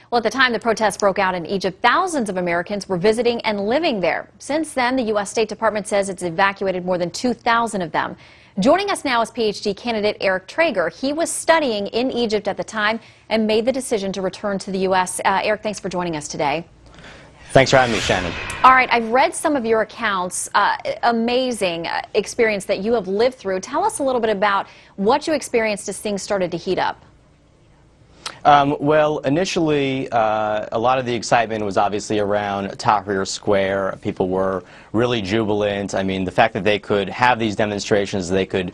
Well, at the time the protests broke out in Egypt, thousands of Americans were visiting and living there. Since then, the U.S. State Department says it's evacuated more than 2,000 of them. Joining us now is PhD candidate Eric Traeger. He was studying in Egypt at the time and made the decision to return to the U.S. Eric, thanks for joining us today. Thanks for having me, Shannon. All right, I've read some of your accounts, amazing experience that you have lived through. Tell us a little bit about what you experienced as things started to heat up. Well, initially, a lot of the excitement was obviously around Tahrir Square. People were really jubilant. I mean, the fact that they could have these demonstrations, they could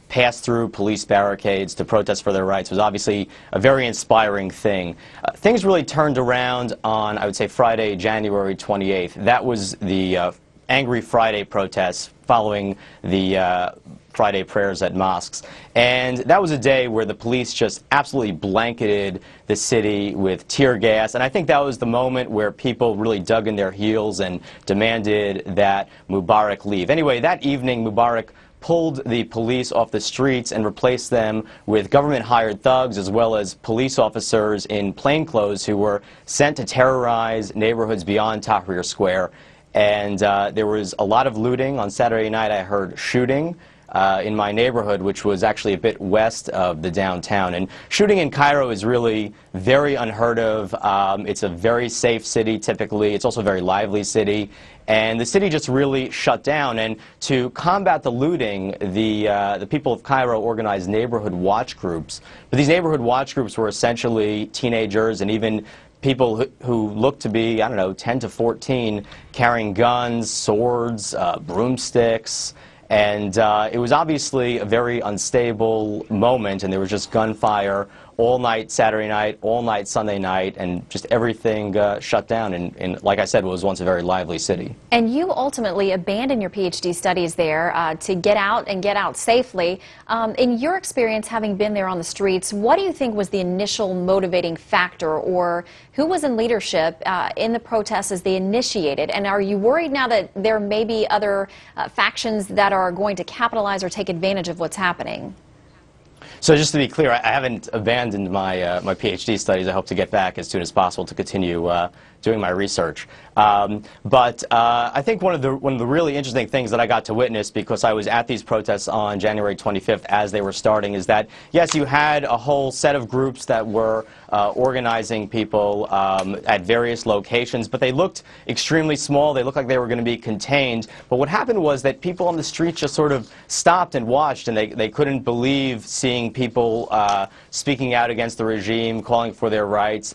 pass through police barricades to protest for their rights was obviously a very inspiring thing. Things really turned around on, I would say, Friday, January 28th. That was the Angry Friday protests following the Friday prayers at mosques. And that was a day where the police just absolutely blanketed the city with tear gas. And I think that was the moment where people really dug in their heels and demanded that Mubarak leave. Anyway, that evening, Mubarak pulled the police off the streets and replaced them with government-hired thugs as well as police officers in plainclothes who were sent to terrorize neighborhoods beyond Tahrir Square. And there was a lot of looting. On Saturday night, I heard shooting in my neighborhood, which was actually a bit west of the downtown. And shooting in Cairo is really very unheard of. It's a very safe city, typically. It's also a very lively city. And the city just really shut down. And to combat the looting, the people of Cairo organized neighborhood watch groups. But these neighborhood watch groups were essentially teenagers and even people who looked to be, I don't know, 10 to 14, carrying guns, swords, broomsticks. And it was obviously a very unstable moment, and there was just gunfire all night Saturday night, all night Sunday night, and just everything shut down in, like I said, what was once a very lively city. And you ultimately abandoned your PhD studies there to get out and get out safely. In your experience, having been there on the streets, what do you think was the initial motivating factor, or who was in leadership in the protests as they initiated? And are you worried now that there may be other factions that are going to capitalize or take advantage of what's happening? So just to be clear, I haven't abandoned my my PhD studies. I hope to get back as soon as possible to continue doing my research. But I think one of the really interesting things that I got to witness, because I was at these protests on January 25th as they were starting, is that yes, you had a whole set of groups that were organizing people at various locations, but they looked extremely small. They looked like they were going to be contained. But what happened was that people on the streets just sort of stopped and watched, and they couldn't believe seeing people speaking out against the regime, calling for their rights.